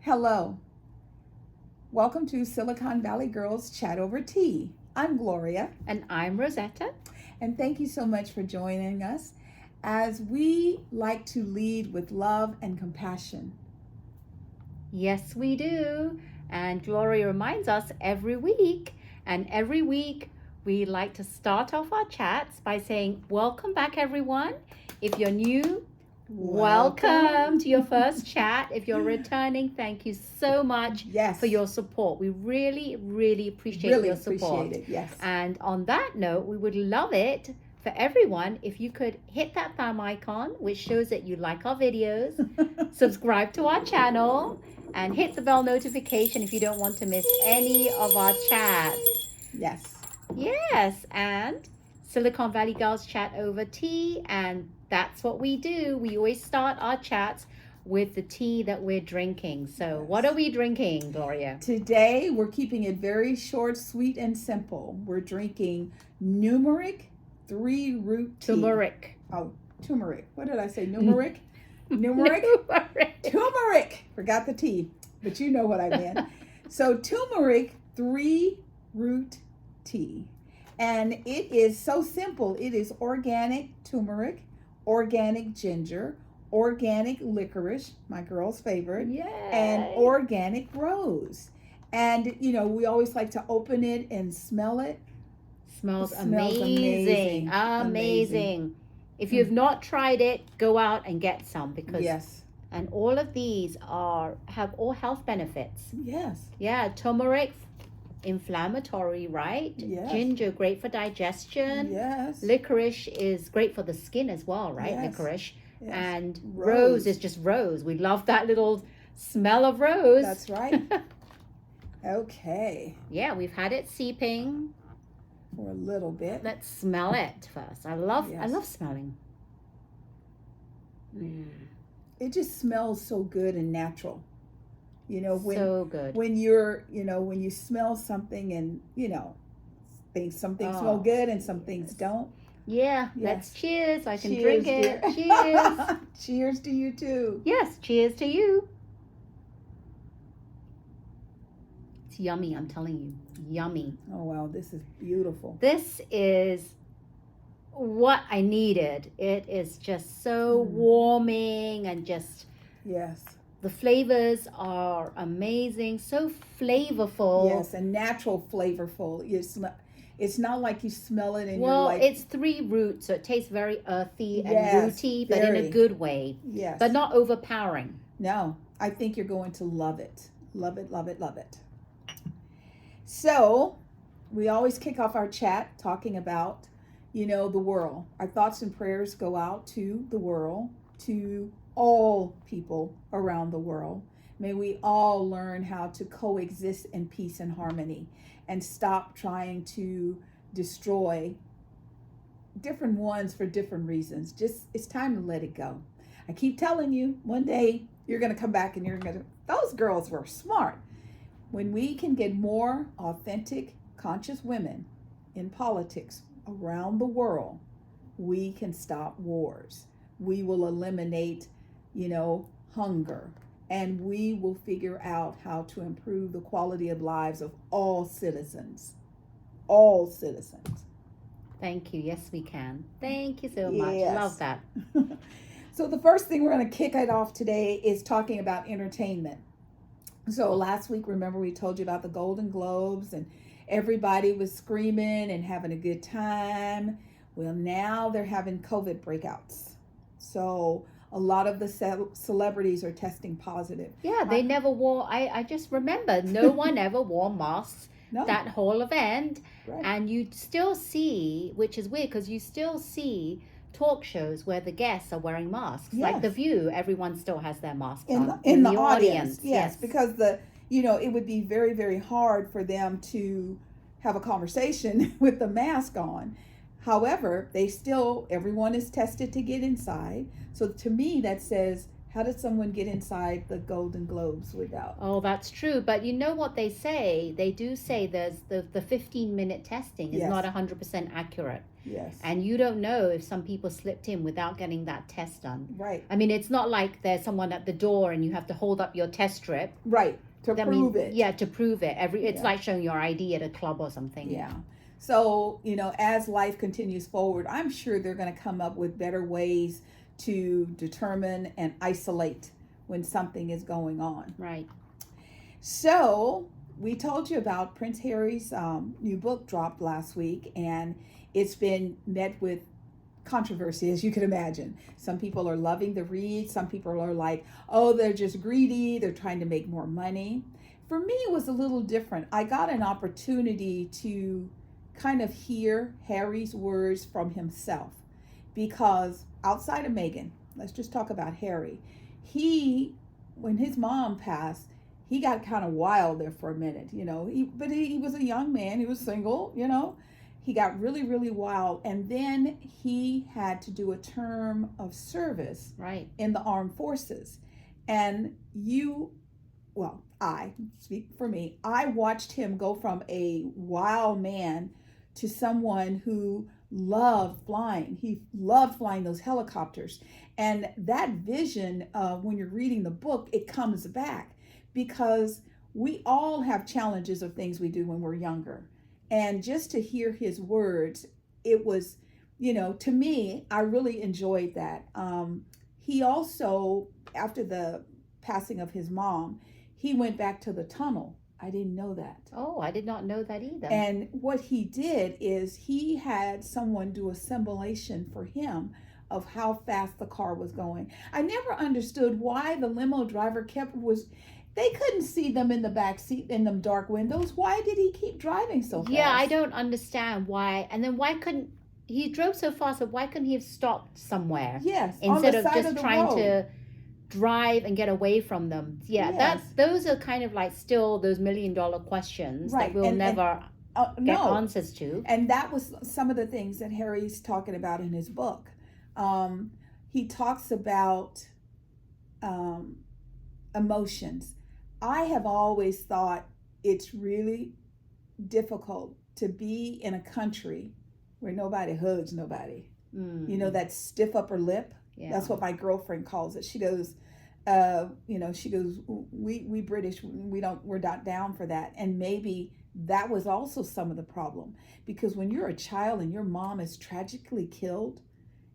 Hello. Welcome to Silicon Valley Girls Chat Over Tea. I'm Gloria. And I'm Rosetta. And thank you so much for joining us as we like to lead with love and compassion. Yes, we do. And Gloria reminds us every week. And every week we like to start off our chats by saying, welcome back, everyone. If you're new, welcome to your first chat. If you're returning, thank you so much for your support. We really, really appreciate your support. Appreciate it, yes. And on that note, we would love it for everyone if you could hit that thumb icon, which shows that you like our videos, subscribe to our channel, and hit the bell notification if you don't want to miss any of our chats. Yes, and Silicon Valley Girls Chat Over Tea, and that's what we do. We always start our chats with the tea that we're drinking. So what are we drinking, Gloria? Today, we're keeping it very short, sweet, and simple. We're drinking Turmeric 3-root tea. Turmeric. Oh, turmeric. What did I say? Numeric? Numeric? Turmeric. Forgot the T, but you know what I meant. So turmeric 3-root tea. And it is so simple. It is organic turmeric, organic ginger, organic licorice, my girl's favorite, and organic rose. And, you know, we always like to open it and smell it. Smells amazing. If you've not tried it, go out and get some because and all of these have all health benefits. Yeah, turmeric, inflammatory, right? Ginger, great for digestion. Licorice is great for the skin as well, right? Licorice. And rose is just rose. We love that little smell of rose. That's right. Okay. Yeah, we've had it seeping for a little bit. Let's smell it first. I love smelling. It just smells so good and natural. You know, so good. When when you smell something and, you know, some things smell good and some things don't. Let's cheers. I can drink it. Dear. Cheers. Cheers to you too. Yes, cheers to you. It's yummy, I'm telling you. Yummy. Oh, wow, this is beautiful. This is what I needed. It is just so warming and just... The flavors are amazing, so flavorful. Yes, and natural flavorful. It's not like you smell it and you're like... Well, it's 3 roots, so it tastes very earthy and rooty, but in a good way. But not overpowering. No, I think you're going to love it. Love it, love it, love it. So, we always kick off our chat talking about, you know, the world. Our thoughts and prayers go out to the world, to all people around the world. May we all learn how to coexist in peace and harmony and stop trying to destroy different ones for different reasons. It's time to let it go. I keep telling you, one day you're going to come back and those girls were smart. When we can get more authentic, conscious women in politics around the world, we can stop wars. We will eliminate, you know, hunger, and we will figure out how to improve the quality of lives of all citizens. All citizens. Thank you. Yes, we can. Thank you so much. Love that. So the first thing we're going to kick it off today is talking about entertainment. So last week, remember we told you about the Golden Globes and everybody was screaming and having a good time. Well, now they're having COVID breakouts. So a lot of the celebrities are testing positive. Yeah, they never wore, I just remember, no one ever wore masks that whole event. And you still see, which is weird, because you still see talk shows where the guests are wearing masks. Like The View, everyone still has their masks on. In the audience. Yes, because it would be very, very hard for them to have a conversation with the mask on. However, everyone is tested to get inside. So to me, that says, how did someone get inside the Golden Globes without? Oh, that's true. But you know what they say? They do say there's the 15-minute testing is not 100% accurate. Yes. And you don't know if some people slipped in without getting that test done. Right. I mean, it's not like there's someone at the door and you have to hold up your test strip. Right. To prove it. Yeah, to prove it. It's like showing your ID at a club or something. Yeah. So, as life continues forward, I'm sure they're going to come up with better ways to determine and isolate when something is going on. Right. So, we told you about Prince Harry's new book dropped last week, and it's been met with controversy, as you can imagine. Some people are loving the read. Some people are like, oh, they're just greedy. They're trying to make more money. For me, it was a little different. I got an opportunity to kind of hear Harry's words from himself, because outside of Meghan, let's just talk about Harry. When his mom passed, he got kind of wild there for a minute, but he was a young man. He was single, he got really, really wild. And then he had to do a term of service in the armed forces. And I speak for me, I watched him go from a wild man to someone who loved flying. He loved flying those helicopters. And that vision, when you're reading the book, it comes back, because we all have challenges of things we do when we're younger. And just to hear his words, it was, to me, I really enjoyed that. He also, after the passing of his mom, he went back to the tunnel. I didn't know that. Oh, I did not know that either. And what he did is he had someone do a simulation for him of how fast the car was going. I never understood why the limo driver they couldn't see them in the back seat in them dark windows. Why did he keep driving so fast? Yeah, I don't understand why. And then why couldn't he drove so fast? So why couldn't he have stopped somewhere? Yes, instead of just trying to drive and get away from them. Yeah, yes. Those are kind of like still those $1 million questions that we'll never get answers to. And that was some of the things that Harry's talking about in his book. He talks about emotions. I have always thought it's really difficult to be in a country where nobody hugs nobody. That stiff upper lip. Yeah. That's what my girlfriend calls it. She goes, we British, we're not down for that. And maybe that was also some of the problem, because when you're a child and your mom is tragically killed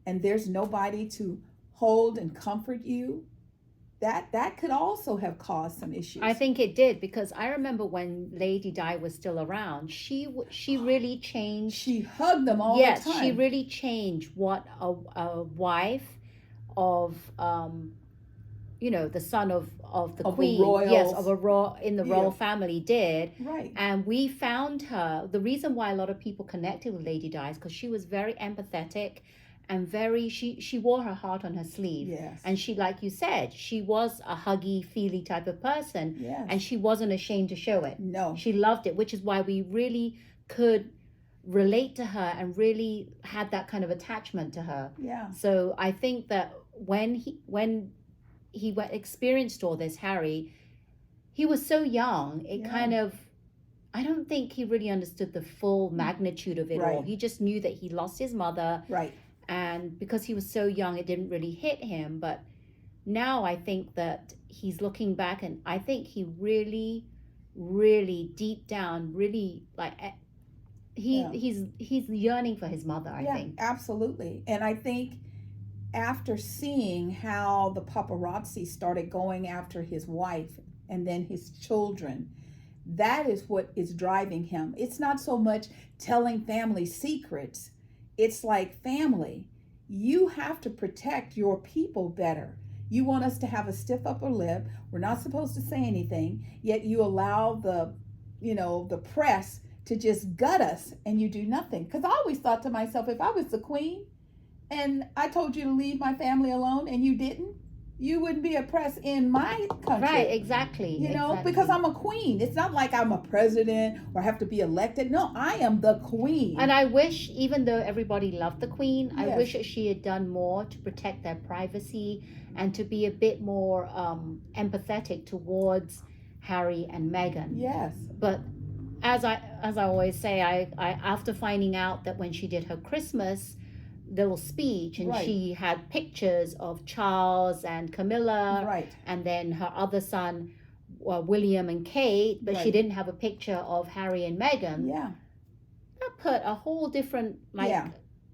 and there's nobody to hold and comfort you, that could also have caused some issues. I think it did, because I remember when Lady Di was still around, she really changed. She hugged them all the time. Yes, she really changed what a wife of the son of the queen, in the royal family did. Right. And we found her. The reason why a lot of people connected with Lady Di is because she was very empathetic and she wore her heart on her sleeve. Yes. And she, like you said, she was a huggy, feely type of person. Yes. And she wasn't ashamed to show it. No. She loved it, which is why we really could relate to her and really had that kind of attachment to her. Yeah. So I think that when he experienced all this, Harry, he was so young. I don't think he really understood the full magnitude of it all. He just knew that he lost his mother. Right. And because he was so young, it didn't really hit him. But now I think that he's looking back, and I think he really, really deep down, really he's yearning for his mother, I think. Absolutely. And I think after seeing how the paparazzi started going after his wife and then his children, that is what is driving him. It's not so much telling family secrets. It's like, family, you have to protect your people better. You want us to have a stiff upper lip. We're not supposed to say anything, yet you allow the press to just gut us and you do nothing. Because I always thought to myself, if I was the queen and I told you to leave my family alone and you didn't, you wouldn't be oppressed in my country. Right, exactly. Because I'm a queen. It's not like I'm a president or have to be elected. No, I am the queen. And I wish, even though everybody loved the queen, I wish that she had done more to protect their privacy and to be a bit more empathetic towards Harry and Meghan. Yes. But as I always say, I after finding out that when she did her Christmas little speech and Right. she had pictures of Charles and Camilla Right. and then her other son William and Kate, but she Right. didn't have a picture of Harry and Meghan. Yeah. That put a whole different Yeah.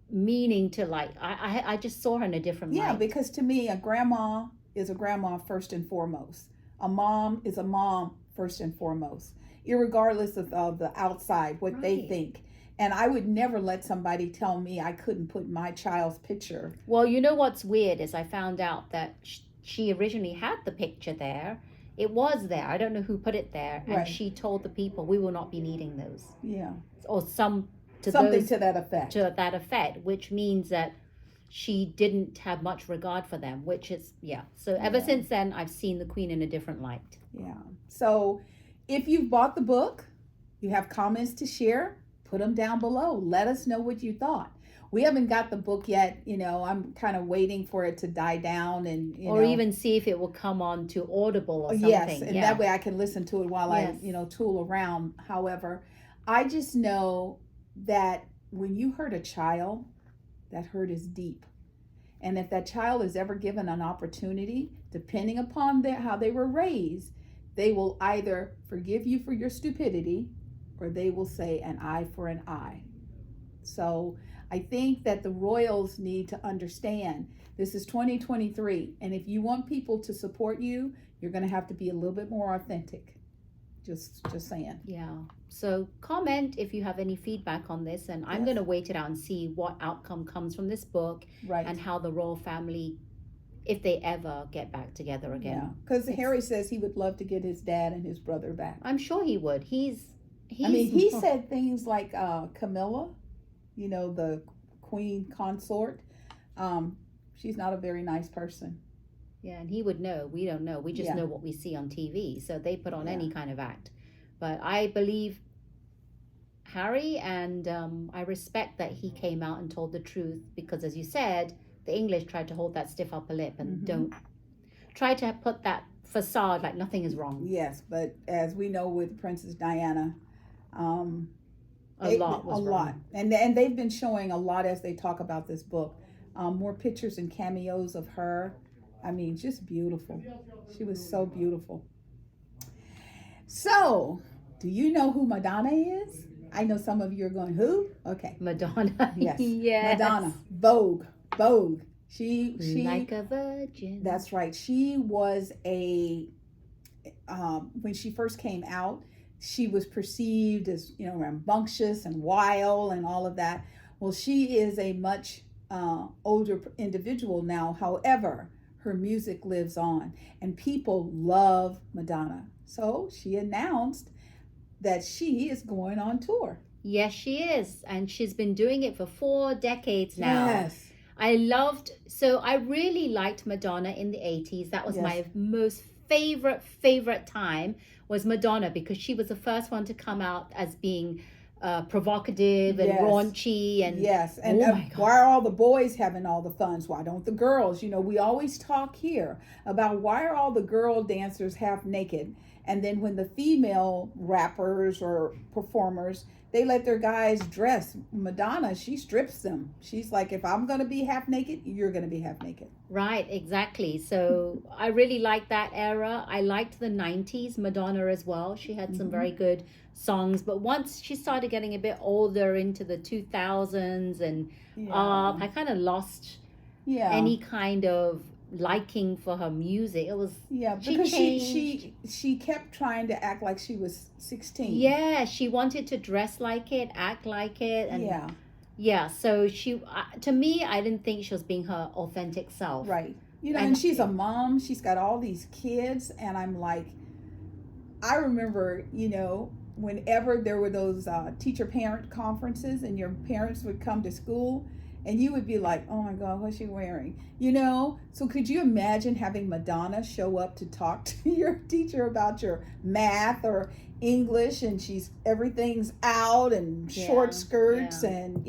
meaning to I just saw her in a different Yeah, light. because to me, a grandma is a grandma first and foremost. A mom is a mom first and foremost, irregardless of the outside, what they Right. think. And I would never let somebody tell me I couldn't put my child's picture. Well, you know what's weird is I found out that she originally had the picture there. It was there. I don't know who put it there. And Right. she told the people, we will not be needing those. Yeah. Or something To that effect. To that effect, which means that she didn't have much regard for them, which is, yeah. So ever Yeah. since then, I've seen the Queen in a different light. Yeah. So if you've bought the book, you have comments to share, put them down below. Let us know what you thought. We haven't got the book yet. I'm kind of waiting for it to die down and, Or even see if it will come on to Audible or something. Yes, and that way I can listen to it while Yes. I, tool around. However, I just know that when you hurt a child, that hurt is deep. And if that child is ever given an opportunity, depending upon how they were raised, they will either forgive you for your stupidity or they will say an eye for an eye. So I think that the royals need to understand this is 2023. And if you want people to support you, you're going to have to be a little bit more authentic. Just saying. Yeah. So comment if you have any feedback on this, and I'm Yes. going to wait it out and see what outcome comes from this book Right. and how the royal family, if they ever get back together Yeah. again. Because Harry says he would love to get his dad and his brother back. I'm sure he would. He Said things like Camilla, the queen consort. She's not a very nice person. Yeah, and he would know. We don't know. We just Yeah. know what we see on TV. So they put on Yeah. any kind of act. But I believe Harry, and I respect that he came out and told the truth because, as you said, the English tried to hold that stiff upper lip and Mhm. don't try to put that facade like nothing is wrong. Yes, but as we know with Princess Diana, A lot was wrong. And they've been showing a lot as they talk about this book. More pictures and cameos of her. I mean, just beautiful. She was so beautiful. So, do you know who Madonna is? I know some of you are going, who? Okay. Madonna. Yes. Yes. Madonna. Vogue. She like a virgin. That's right. She was when she first came out, she was perceived as, rambunctious and wild and all of that. Well, she is a much older individual now. However, her music lives on and people love Madonna. So she announced that she is going on tour. Yes, she is. And she's been doing it for 4 decades now. Yes. I really liked Madonna in the 80s. That was Yes. my most favorite time was Madonna because she was the first one to come out as being provocative and Yes. raunchy and yes, and oh my God. why are all the boys having all the funs? Why don't the girls? We always talk here about why are all the girl dancers half naked, and then when the female rappers or performers, they let their guys dress. Madonna, she strips them. She's like, if I'm gonna be half naked, you're gonna be half naked. Right, exactly. So I really liked that era. I liked the 90s Madonna as well. She had some very good songs, but once she started getting a bit older into the 2000s and I kind of lost any kind of liking for her music. It was because she kept trying to act like she was 16. Yeah, she wanted to dress like it, act like it, and so she to me, I didn't think she was being her authentic self. Right. And she's a mom. She's got all these kids, and I'm like, I remember, whenever there were those teacher parent conferences and your parents would come to school and you would be like, oh my God, what's she wearing? So could you imagine having Madonna show up to talk to your teacher about your math or English, and everything's out and short skirts and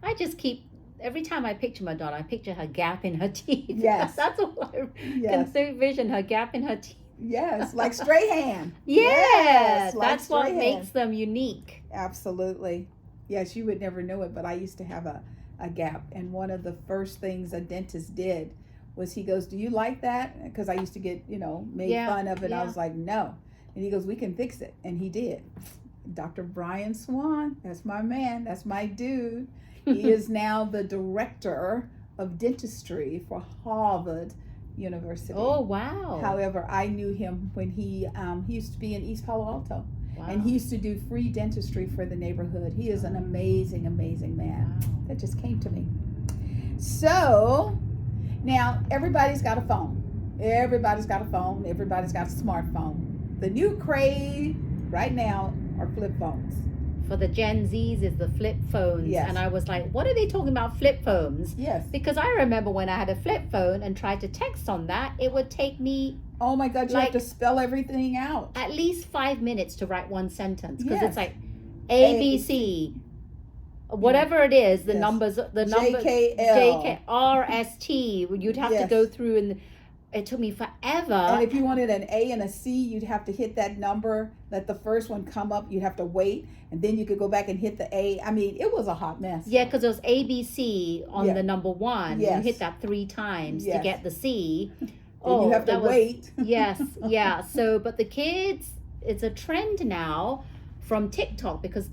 I just keep every time I picture Madonna, I picture her gap in her teeth. Yes. That's all I can envision, her gap in her teeth. Yes, like Strahan. Yes, like that's what Strahan. makes them unique. Absolutely. Yes, you would never know it, but I used to have a gap. And one of the first things a dentist did was he goes, "Do you like that?" Because I used to get, made Yeah, fun of it. And I yeah. was like, "No." And he goes, "We can fix it." And he did. Dr. Brian Swan, that's my man, that's my dude. He is now the director of dentistry for Harvard University. Oh, wow. However, I knew him when he used to be in East Palo Alto. Wow. And he used to do free dentistry for the neighborhood. He is an amazing, amazing man. Wow. That just came to me. So, now everybody's got a phone. Everybody's got a phone. Everybody's got a smartphone. The new craze right now are flip phones. For the Gen Zs is the flip phones. Yes. And I was like, what are they talking about flip phones? Yes. Because I remember when I had a flip phone and tried to text on that, it would take me Oh my God, you have to spell everything out. at least 5 minutes to write one sentence. Because Yes. it's like ABC, whatever it is, the Yes. numbers, JKL. RST, you'd have to Yes. go through, and it took me forever. And if you wanted an A and a C, you'd have to hit that number, let the first one come up, you'd have to wait, and then you could go back and hit the A. I mean, it was a hot mess. Yeah, because it was ABC on Yeah. the number one. Yes. You hit that 3 times to Yes. get the C. Then you have to that was- wait. Yes, yeah. So, but the kids, it's a trend now from TikTok, because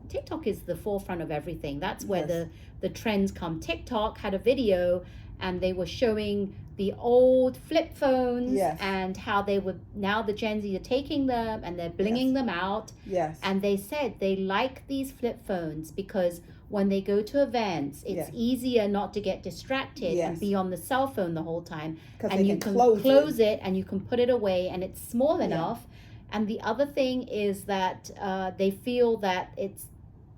TikTok is the forefront of everything. That's where Yes. the trends come. TikTok had a video and they were showing the old flip phones Yes. and how they would, now the Gen Z are taking them and they're blinging Yes. them out. Yes. And they said they like these flip phones because when they go to events, it's Yes. easier not to get distracted Yes. and be on the cell phone the whole time. Because And they you can can close it and you can put it away and it's small Yeah. enough. And the other thing is that they feel that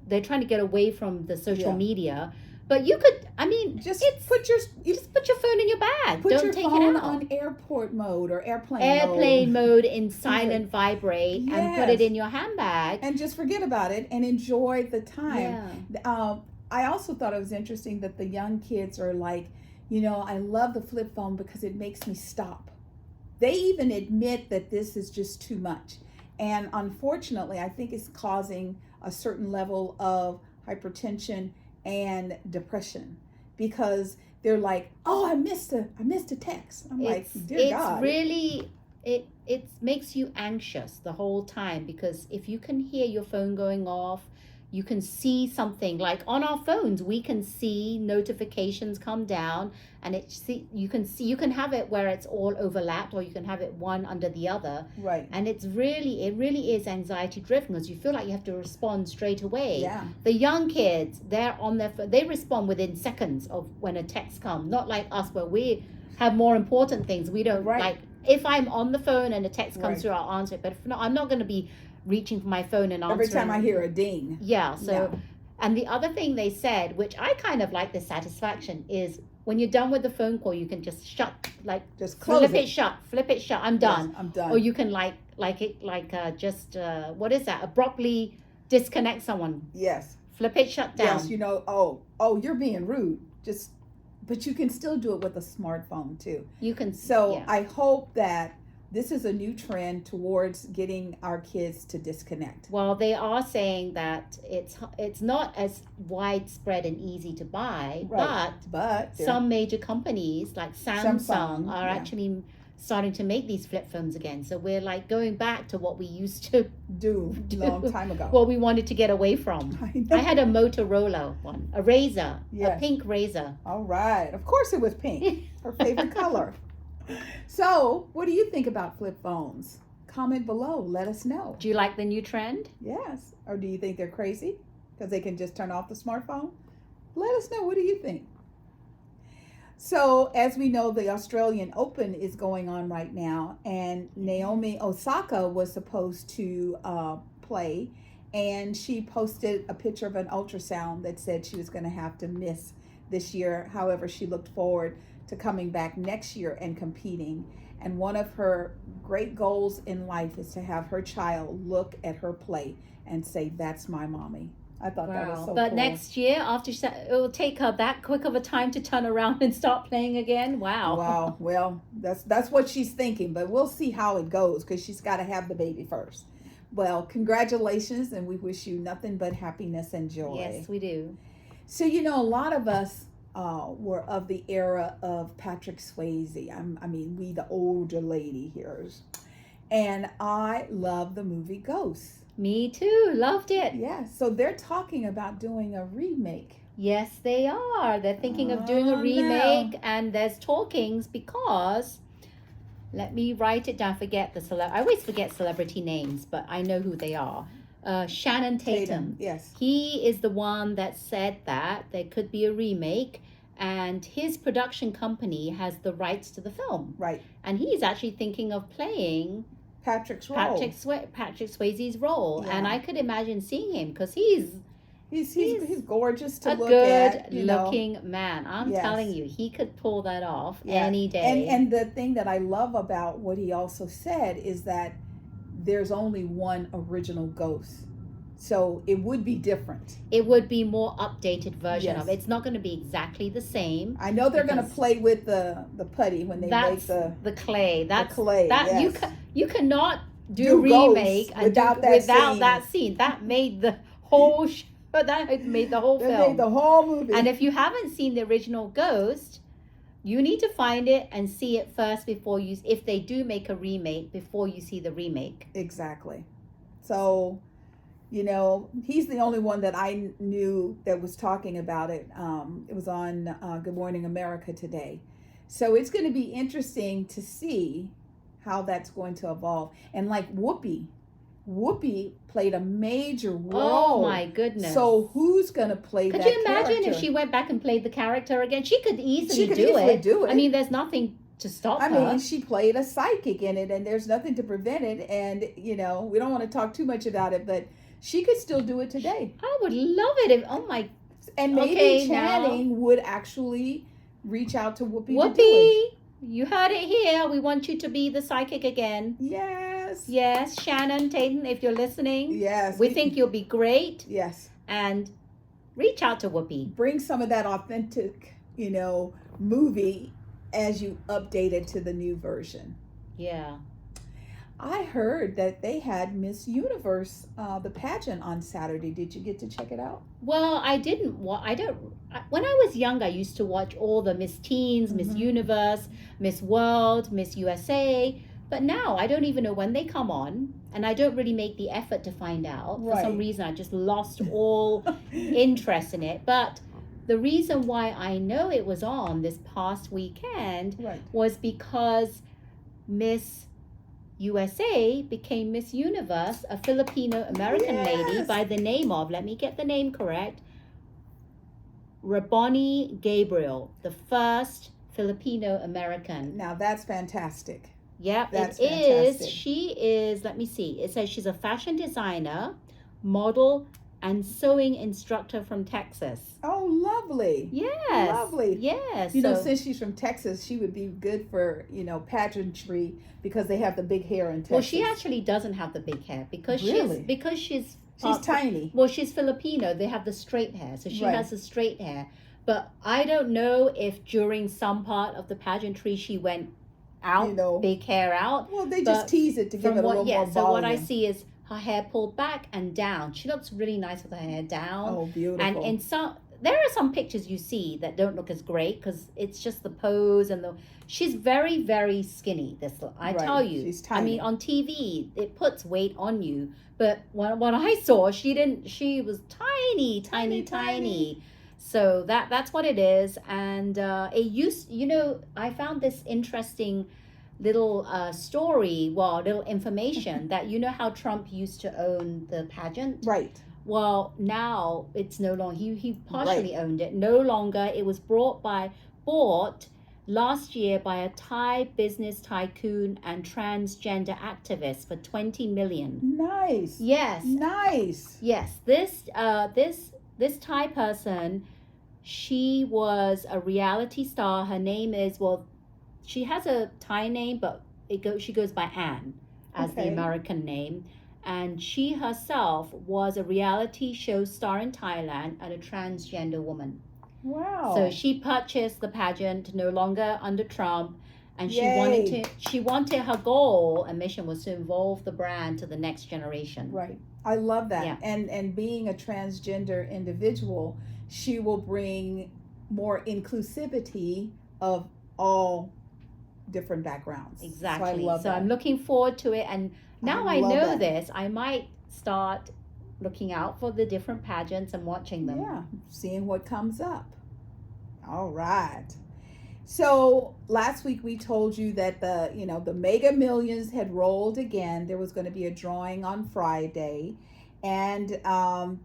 they're trying to get away from the social Yeah. media. But you could, I mean, Just it's, put your just put your phone in your bag. put Don't your take phone it out. on airport mode or Airplane mode in silent vibrate and put it Yes. in your handbag. and just forget about it and enjoy the time. Yeah. I also thought it was interesting that the young kids are like, I love the flip phone because it makes me stop. They even admit that this is just too much. And unfortunately, I think it's causing a certain level of hypertension and depression because they're like, "Oh, I missed a text." I'm like, "Dear God." It's really it makes you anxious the whole time, because if you can hear your phone going off, you can see something, like on our phones we can see notifications come down, and you can have it where it's all overlapped, or you can have it one under the other, Right. and it really is anxiety driven, because you feel like you have to respond straight away. Yeah. The young kids, they're on their phone, they respond within seconds of when a text comes, not like us where we have more important things. We don't Right. like, if I'm on the phone and a text comes Right. through, I'll answer it, but if not, I'm not going to be reaching for my phone and answering. Every time I hear a ding. Yeah, so Yeah. and the other thing they said, which I kind of like the satisfaction, is when you're done with the phone call, you can just Just close flip it. it shut, I'm Yes, done. I'm done. Or you can just what is that? Abruptly disconnect someone, Yes. flip it shut down. Yes, you're being rude. But you can still do it with a smartphone too. You can. So yeah. I hope that this is a new trend towards getting our kids to disconnect. Well, they are saying that it's not as widespread and easy to buy, Right. but But some major companies like Samsung are yeah. actually starting to make these flip phones again. So we're like going back to what we used to, do long time ago. what we wanted to get away from. I had a Motorola one, a Razor, a Yes. pink Razor. All right. Of course it was pink. Her favorite color. So, what do you think about flip phones? Comment below. Let us know. Do you like the new trend? Yes. Or do you think they're crazy because they can just turn off the smartphone? Let us know. What do you think? So, as we know, the Australian Open is going on right now, and Naomi Osaka was supposed to play, and she posted a picture of an ultrasound that said she was going to have to miss this year. However, she looked forward to coming back next year and competing. And one of her great goals in life is to have her child look at her play and say, "That's my mommy." I thought that was so But cool. next year, after it will take her that quick of a time to turn around and start playing again. Wow. Wow. Well, that's what she's thinking, but we'll see how it goes because she's got to have the baby first. Well, congratulations, and we wish you nothing but happiness and joy. Yes, we do. So, you know, a lot of us were of the era of Patrick Swayze. I mean, we, the older lady here. And I love the movie Ghosts. Me too. Loved it. Yeah, so they're talking about doing a remake. Yes, they are. They're thinking of doing a remake, and there's talkings because, let me write it down. I always forget celebrity names, but I know who they are. Shannon Tatum. Yes. He is the one that said that there could be a remake, and his production company has the rights to the film. Right. And he's actually thinking of playing Patrick Swayze's role. Yeah. And I could imagine seeing him because he's gorgeous to look at. A good looking man. I'm telling you, he could pull that off any day. And the thing that I love about what he also said is that there's only one original Ghost. So it would be different. It would be more updated version of it. It's not going to be exactly the same. I know they're going to play with the putty when they make the clay. That's the clay. Yes. You cannot do remake without that scene. That made the whole that made the whole film. Made the whole movie. And if you haven't seen the original Ghost, you need to find it and see it first if they do make a remake, before you see the remake. Exactly. So, you know, he's the only one that I knew that was talking about it. It was on Good Morning America today. So it's going to be interesting to see how that's going to evolve. And like Whoopi played a major role. Oh my goodness. So who's going to play that character? Could you imagine if she went back and played the character again? She could easily do it. I mean, there's nothing to stop her. I mean, she played a psychic in it, and there's nothing to prevent it. And, you know, we don't want to talk too much about it, but she could still do it today. I would love it And maybe Channing would actually reach out to Whoopi to do it. You heard it here. We want you to be the psychic again. Yes, Shannon Tatum, if you're listening. Yes. We think you'll be great. Yes. And reach out to Whoopi. Bring some of that authentic, you know, movie as you update it to the new version. Yeah. I heard that they had Miss Universe, the pageant on Saturday. Did you get to check it out? Well, I didn't. When I was young, I used to watch all the Miss Teens, Miss Universe, Miss World, Miss USA. But now I don't even know when they come on, and I don't really make the effort to find out. For some reason, I just lost all interest in it. But the reason why I know it was on this past weekend was because Miss USA became Miss Universe, a Filipino American lady by the name of, let me get the name correct, Raboni Gabriel, the first Filipino American. Now that's fantastic. Yep, it is. She is, let me see, it says she's a fashion designer, model, and sewing instructor from Texas. Oh, lovely. Yes. Lovely. Yes. You know, since she's from Texas, she would be good for, you know, pageantry because they have the big hair in Texas. Well, she actually doesn't have the big hair because she's tiny. Well, she's Filipino. They have the straight hair. So she has the straight hair. But I don't know if during some part of the pageantry she went out, you know, big hair out. Well, they just tease it to give it a little more volume. So what I see is her hair pulled back and down. She looks really nice with her hair down. Oh, beautiful. And in there are some pictures you see that don't look as great because it's just the pose and she's very, very skinny. I tell you. She's tiny. I mean, on TV, it puts weight on you. But when I saw, she was tiny. So that's what it is. And I found this interesting little little information that you know how Trump used to own the pageant? Right. Well, now it's no longer, he partially owned it. No longer. It was bought last year by a Thai business tycoon and transgender activist for $20 million. Nice. Yes. Nice. Yes. This Thai person, she was a reality star. Her name is, she has a Thai name, but she goes by Anne as the American name. and she herself was a reality show star in Thailand and a transgender woman. Wow. So she purchased the pageant no longer under Trump, and Yay. she wanted her goal and mission was to evolve the brand to the next generation. Right. I love that. Yeah. And being a transgender individual, she will bring more inclusivity of all different backgrounds. Exactly. So I love that. I'm looking forward to it, and now I love know that. this, I might start looking out for the different pageants and watching them. Yeah, seeing what comes up. All right. So last week we told you that the Mega Millions had rolled again. There was going to be a drawing on Friday, and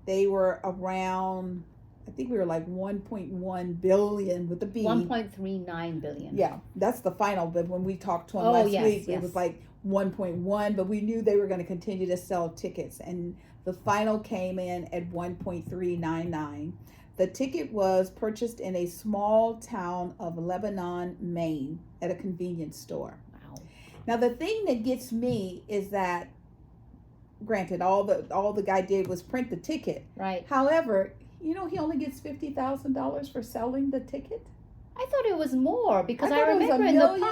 they were around. I think we were like 1.1 billion with the B. 1.39 billion. Yeah, that's the final. But when we talked to them Oh, last yes, week, yes. it was like 1.1. But we knew they were going to continue to sell tickets, and the final came in at 1.399. The ticket was purchased in a small town of Lebanon, Maine, at a convenience store. Wow. Now the thing that gets me is that, granted, all the guy did was print the ticket. Right. However, he only gets $50,000 for selling the ticket. I thought it was more because I I thought it was remember $1 in the million.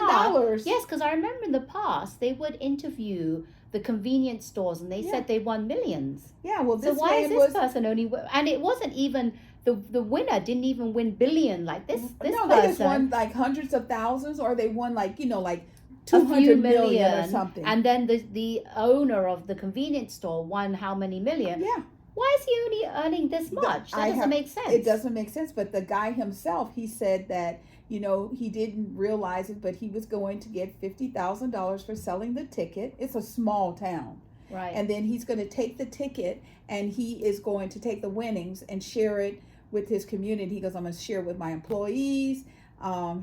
past. Yes, because I remember in the past they would interview the convenience stores and they said they won millions. Yeah, well, So this why is man this person only? And it wasn't even the winner didn't even win billion like this. This no, person they just won like hundreds of thousands, or they won like like a few 200 million or something. and then the owner of the convenience store won how many million? Yeah. Why is he only earning this much? That doesn't make sense. It doesn't make sense. But the guy himself, he said that he didn't realize it, but he was going to get $50,000 for selling the ticket. It's a small town. Right. And then he's going to take the ticket and he is going to take the winnings and share it with his community. He goes, I'm going to share it with my employees.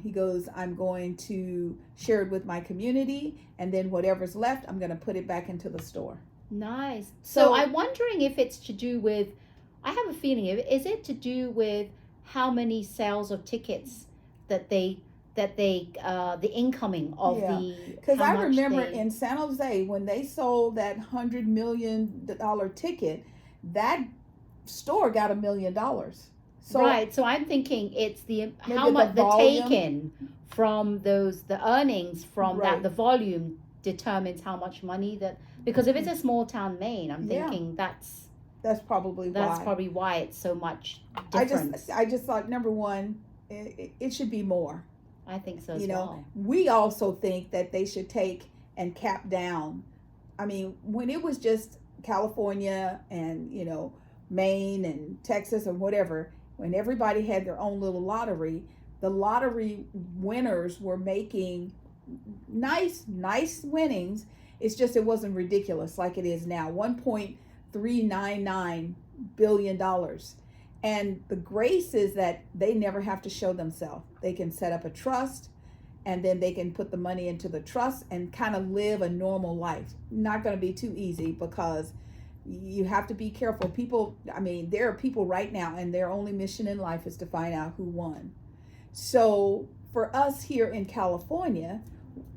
He goes, I'm going to share it with my community. And then whatever's left, I'm going to put it back into the store. Nice. So I'm wondering if it's to do with, I have a feeling, is it to do with how many sales of tickets that the incoming of the, because I remember in San Jose when they sold that $100 million ticket, that store got $1 million. So right. So I'm thinking it's how much the taken from the earnings from that, the volume determines how much money because if it's a small town Maine, I'm thinking that's probably why it's so much difference. I just thought, number one, it should be more. I think so as well. We also think that they should take and cap down. I mean, when it was just California and, Maine and Texas or whatever, when everybody had their own little lottery, the lottery winners were making nice winnings. It's just it wasn't ridiculous like it is now. $1.399 billion. And the grace is that they never have to show themselves. They can set up a trust and then they can put the money into the trust and kind of live a normal life. Not going to be too easy because you have to be careful. People, there are people right now and their only mission in life is to find out who won. So for us here in California,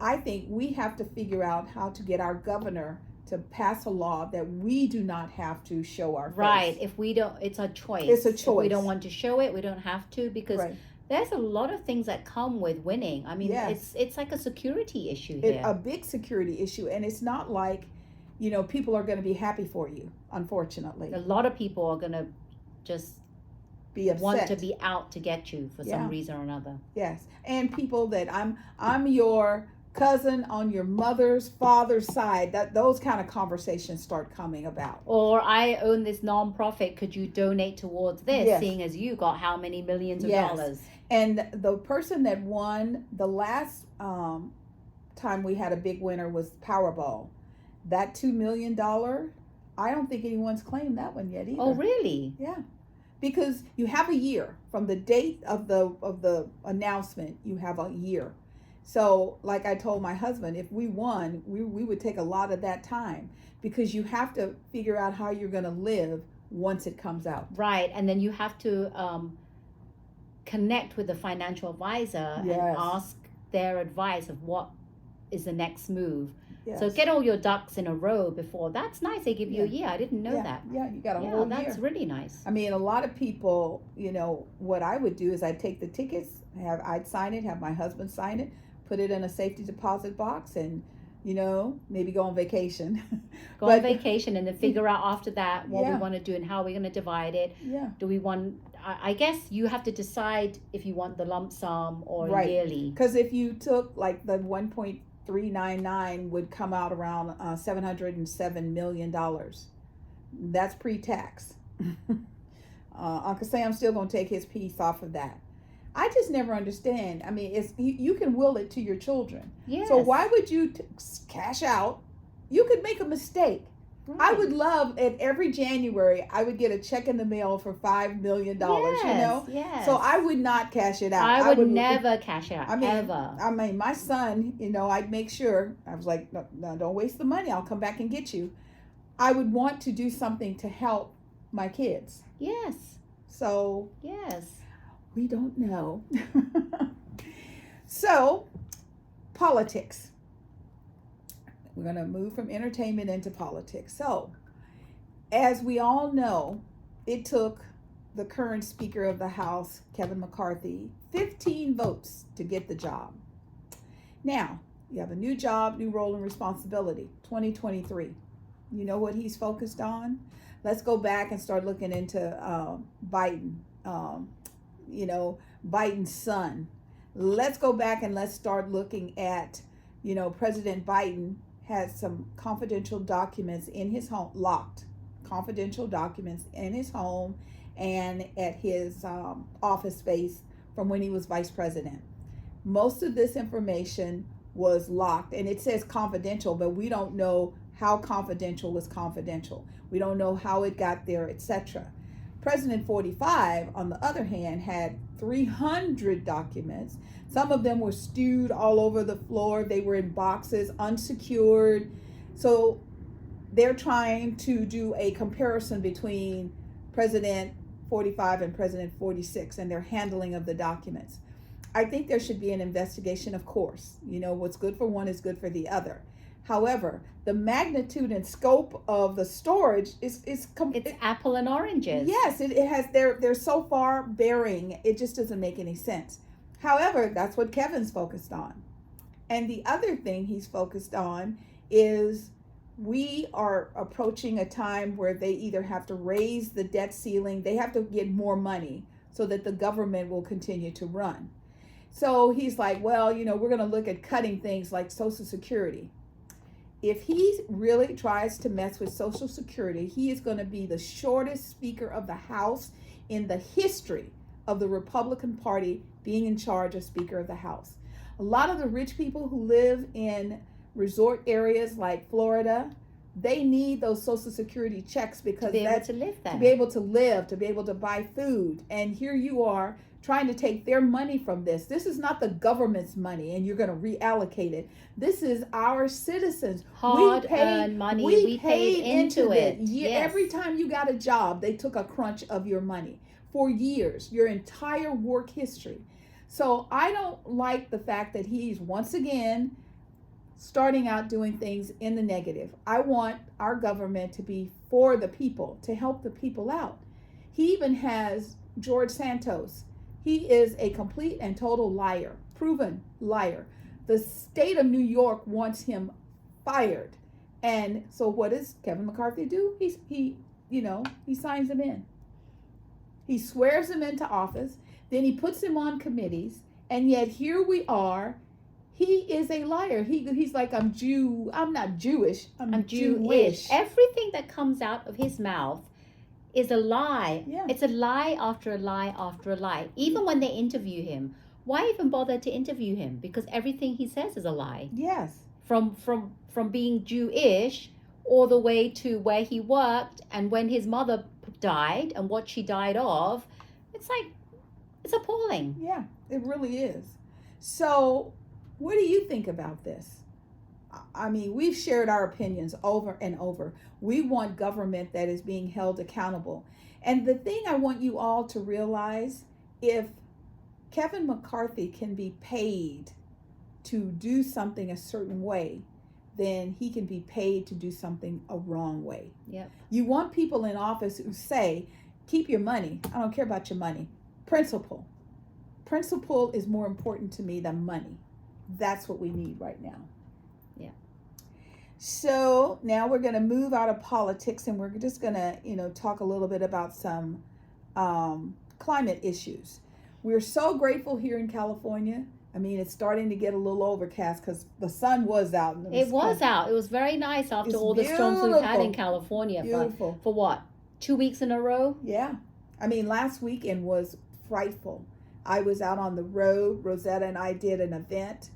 I think we have to figure out how to get our governor to pass a law that we do not have to show our face. Right. If we don't, it's a choice. It's a choice. If we don't want to show it, we don't have to because there's a lot of things that come with winning. I mean, it's like a security issue here. A big security issue. And it's not like, people are going to be happy for you, unfortunately. A lot of people are going to just be upset. Want to be out to get you for some reason or another. Yes. And people that I'm your cousin on your mother's father's side, those kind of conversations start coming about. Or I own this nonprofit, could you donate towards this, seeing as you got how many millions of dollars? And the person that won the last time we had a big winner was Powerball. That $2 million, I don't think anyone's claimed that one yet either. Oh, really? Yeah. Because you have a year from the date of the announcement. You have a year. So, like I told my husband, if we won, we would take a lot of that time because you have to figure out how you're going to live once it comes out. Right, and then you have to connect with the financial advisor and ask their advice of what is the next move. Yes. So get all your ducks in a row before. That's nice. They give you a year. I didn't know yeah. that. Yeah, you got a Yeah, whole that's year. really nice. I mean, a lot of people, what I would do is I'd take the tickets, I'd sign it, have my husband sign it, put it in a safety deposit box, and maybe go on vacation. Go on vacation and then figure out after that what we Yeah. want to do and how we're going to divide it. Yeah. Do we want, I guess you have to decide if you want the lump sum or Right. yearly. Because if you took like the 1.399 would come out around $707 million. That's pre-tax. Uncle Sam's still going to take his piece off of that. I just never understand. I mean, you can will it to your children. Yes. So why would you cash out? You could make a mistake. Right. I would love at every January I would get a check in the mail for $5 million. Yes, yes. So I would not cash it out. I would never cash out. Ever. I mean, my son, I'd make sure. I was like, no, don't waste the money. I'll come back and get you. I would want to do something to help my kids. Yes. So yes. We don't know. So, politics. We're going to move from entertainment into politics. So, as we all know, it took the current Speaker of the House, Kevin McCarthy, 15 votes to get the job. Now, you have a new job, new role and responsibility, 2023. You know what he's focused on? Let's go back and start looking into Biden. Biden's son. Let's go back and let's start looking at, President Biden has some confidential documents in his home, locked confidential documents in his home and at his office space from when he was vice president. Most of this information was locked, and it says confidential, but we don't know how confidential was confidential. We don't know how it got there, etc. President 45, on the other hand, had 300 documents. Some of them were stewed all over the floor. They were in boxes, unsecured. So they're trying to do a comparison between President 45 and President 46 and their handling of the documents. I think there should be an investigation, of course. What's good for one is good for the other. However, the magnitude and scope of the storage is it's apple and oranges. Yes, it has. They're so far bearing. It just doesn't make any sense. However, that's what Kevin's focused on. And the other thing he's focused on is we are approaching a time where they either have to raise the debt ceiling, they have to get more money so that the government will continue to run. So he's like, well, we're going to look at cutting things like Social Security. If he really tries to mess with Social Security, he is going to be the shortest Speaker of the House in the history of the Republican Party being in charge of Speaker of the House. A lot of the rich people who live in resort areas like Florida, they need those Social Security checks because to be able to live there. To be able to live, to be able to buy food. And here you are trying to take their money from this. This is not the government's money and you're going to reallocate it. This is our citizens. Hard-earned money. We paid into it. Yes. Every time you got a job, they took a crunch of your money for years, your entire work history. So I don't like the fact that he's once again starting out doing things in the negative. I want our government to be for the people, to help the people out. He even has George Santos. He is a complete and total liar, proven liar. The state of New York wants him fired. And so what does Kevin McCarthy do? He signs him in. He swears him into office. Then he puts him on committees. And yet here we are. He is a liar. He's like, I'm not Jewish. I'm Jewish. Everything that comes out of his mouth is a lie. Yeah. It's a lie after a lie after a lie. Even when they interview him, why even bother to interview him? Because everything he says is a lie. Yes. From being Jewish all the way to where he worked and when his mother died and what she died of, it's appalling. Yeah, it really is. So, what do you think about this? I mean, we've shared our opinions over and over. We want government that is being held accountable. And the thing I want you all to realize, if Kevin McCarthy can be paid to do something a certain way, then he can be paid to do something a wrong way. Yep. You want people in office who say, keep your money. I don't care about your money. Principle. Principle is more important to me than money. That's what we need right now. Yeah. So now we're going to move out of politics, and we're just going to, talk a little bit about some climate issues. We're so grateful here in California. I mean, it's starting to get a little overcast because the sun was out. And It was out. It was very nice after It's all the storms we've had in beautiful. California. Beautiful. For what? 2 weeks in a row? Yeah. I mean, last weekend was frightful. I was out on the road. Rosetta and I did an event,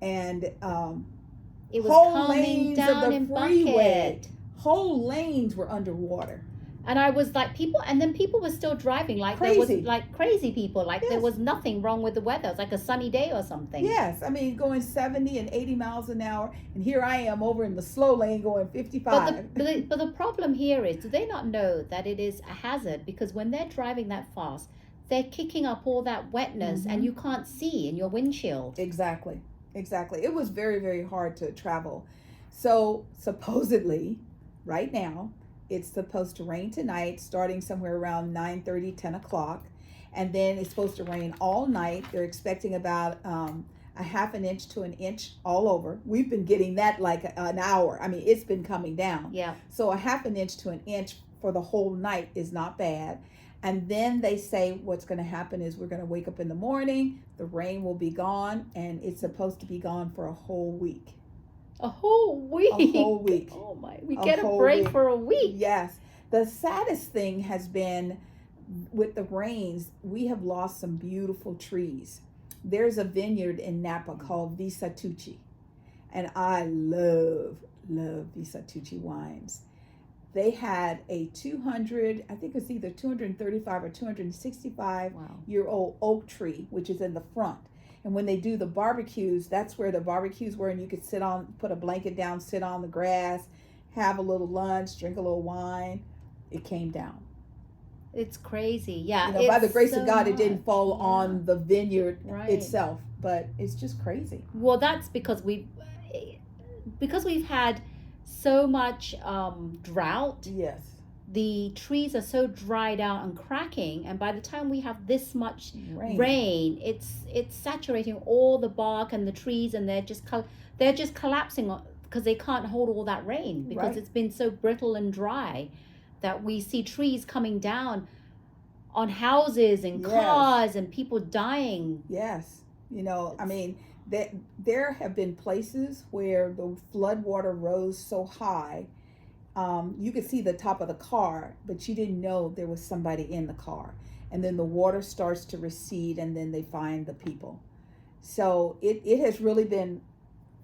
and It was whole coming lanes down of the in freeway, bucket. whole lanes were underwater. And I was like, people were still driving like there Crazy. was like crazy people, like there Yes. was nothing wrong with the weather. It was like a sunny day or something. Yes, I mean, going 70 and 80 miles an hour, and here I am over in the slow lane going 55. But the problem here is, do they not know that it is a hazard? Because when they're driving that fast, they're kicking up all that wetness, and you can't see in your windshield. Exactly. It was very, very hard to travel. So supposedly, right now, it's supposed to rain tonight, starting somewhere around 9:30, 10 o'clock. And then it's supposed to rain all night. They're expecting about a half an inch to an inch all over. We've been getting that like an hour. I mean, it's been coming down. Yeah. So a half an inch to an inch for the whole night is not bad. And then they say what's going to happen is we're going to wake up in the morning, the rain will be gone, and it's supposed to be gone for a whole week. A whole week. A whole week. Oh my! We A get a whole break week. for a week. Yes. The saddest thing has been with the rains, we have lost some beautiful trees. There's a vineyard in Napa called Visa Tucci, and I love Visa Tucci wines. They had a 200, I think it's either 235 or 265 year old oak tree, which is in the front. And when they do the barbecues, that's where the barbecues were, and you could put a blanket down, sit on the grass, have a little lunch, drink a little wine. It came down. It's crazy. Yeah. By the grace so of God, it much. didn't fall on the vineyard Right. itself, but it's just crazy. Well, that's because we've had so much drought. Yes. The trees are so dried out and cracking, and by the time we have this much Rain. it's saturating all the bark and the trees, and they're just collapsing because they can't hold all that rain because Right. it's been so brittle and dry that we see trees coming down on houses and Yes. cars and people dying. Yes. I mean, there have been places where the flood water rose so high, you could see the top of the car, but you didn't know there was somebody in the car. And then the water starts to recede, and then they find the people. So it has really been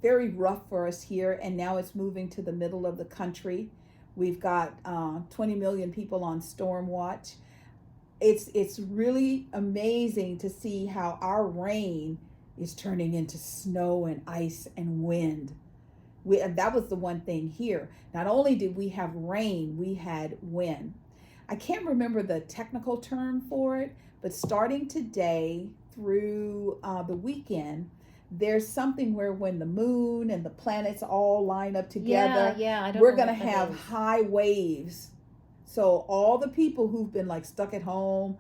very rough for us here, and now it's moving to the middle of the country. We've got 20 million people on storm watch. It's really amazing to see how our rain is turning into snow and ice and wind. That was the one thing here. Not only did we have rain, we had wind. I can't remember the technical term for it, but starting today through the weekend, there's something where when the moon and the planets all line up together, we're going to have high waves. So all the people who've been like stuck at home,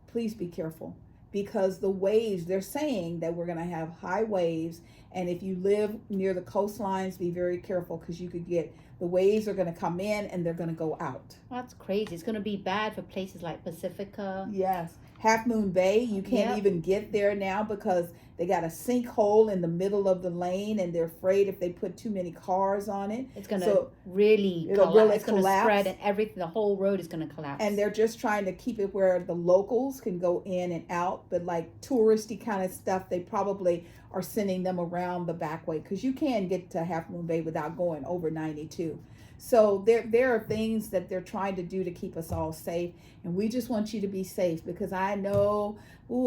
please be careful, because the waves, they're saying that we're going to have high waves. And if you live near the coastlines, be very careful, because the waves are going to come in and they're going to go out. That's crazy. It's going to be bad for places like Pacifica. Yes. Half Moon Bay, you can't even get there now because they got a sinkhole in the middle of the lane, and they're afraid if they put too many cars on it, it's going to really collapse. It's going to spread, and everything, the whole road is going to collapse. And they're just trying to keep it where the locals can go in and out, but like touristy kind of stuff, they probably are sending them around the back way, because you can get to Half Moon Bay without going over 92. So there are things that they're trying to do to keep us all safe, and we just want you to be safe, because I know,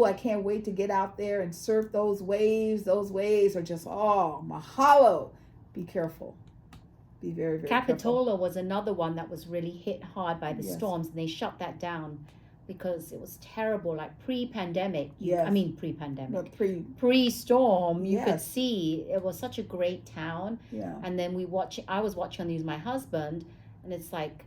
I can't wait to get out there and surf those waves. Those waves are just, mahalo. Be careful. Be very, very careful. Capitola was another one that was really hit hard by the storms, and they shut that down because it was terrible, like pre-pandemic. Yes. I mean pre-pandemic. No, Pre-storm, you could Yes. see it was such a great town. Yeah. And then I was watching on these, my husband, and it's like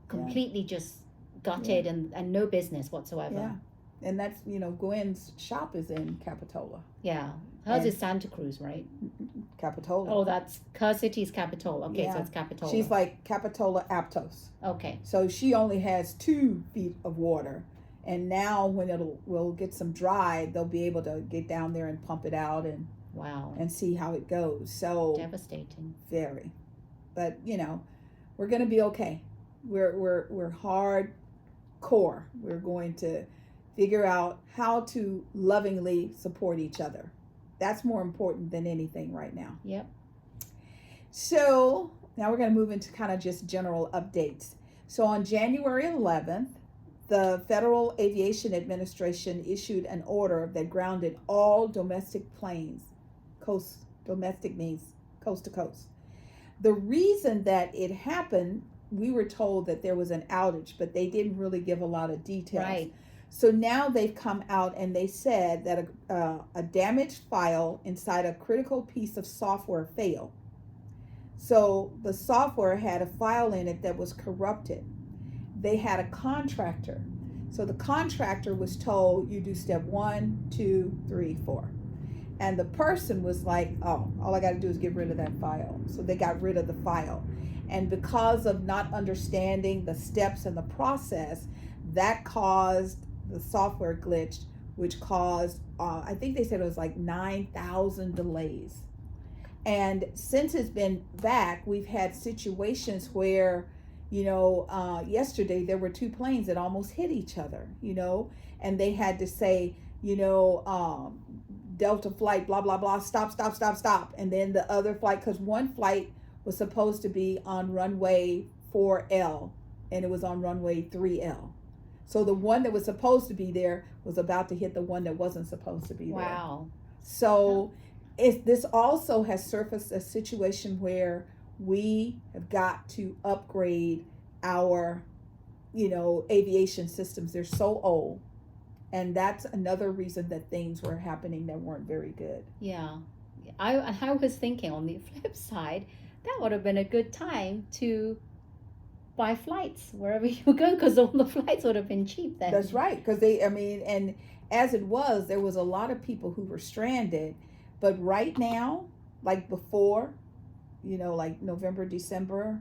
completely just gutted and no business whatsoever. Yeah. And that's, Gwen's shop is in Capitola. Yeah. Hers And- is Santa Cruz, right? Capitola. Oh, that's her city's Capitola. Okay, so Yeah. it's Capitola. She's like Capitola Aptos. Okay. So she only has 2 feet of water. And now when we'll get some dry, they'll be able to get down there and pump it out Wow. and see how it goes. So Devastating. very. But we're gonna be okay. We're hardcore. We're going to figure out how to lovingly support each other. That's more important than anything right now. Yep. So now we're going to move into kind of just general updates. So on January 11th, the Federal Aviation Administration issued an order that grounded all domestic planes. Domestic means coast to coast. The reason that it happened, we were told that there was an outage, but they didn't really give a lot of details. Right. So now they've come out and they said that a damaged file inside a critical piece of software failed. So the software had a file in it that was corrupted. They had a contractor. So the contractor was told, you do step 1, 2, 3, 4. And the person was like, oh, all I got to do is get rid of that file. So they got rid of the file. And because of not understanding the steps and the process, that caused the software glitch, which caused, I think they said it was like 9,000 delays. And since it's been back, we've had situations where, yesterday there were 2 planes that almost hit each other, and they had to say, Delta flight, blah, blah, blah, stop. And then the other flight, because one flight was supposed to be on runway 4L and it was on runway 3L. So the one that was supposed to be there was about to hit the one that wasn't supposed to be there. Wow. So this also has surfaced a situation where we have got to upgrade our, aviation systems. They're so old. And that's another reason that things were happening that weren't very good. Yeah. I was thinking on the flip side, that would have been a good time to buy flights wherever you go, because all the flights would have been cheap then. That's right. Because and as it was, there was a lot of people who were stranded. But right now, like before, like November, December,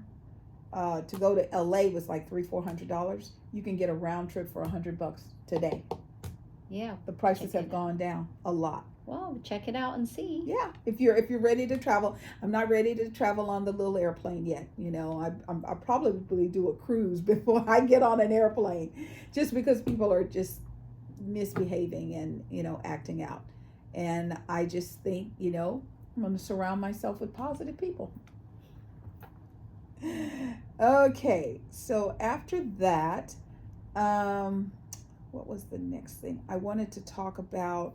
to go to LA was like $300-400. You can get a round trip for $100 today. Yeah. The prices have gone down a lot. Well, check it out and see. Yeah, if you're ready to travel. I'm not ready to travel on the little airplane yet. I probably do a cruise before I get on an airplane, just because people are just misbehaving and acting out. And I just think I'm going to surround myself with positive people. Okay, so after that, what was the next thing? I wanted to talk about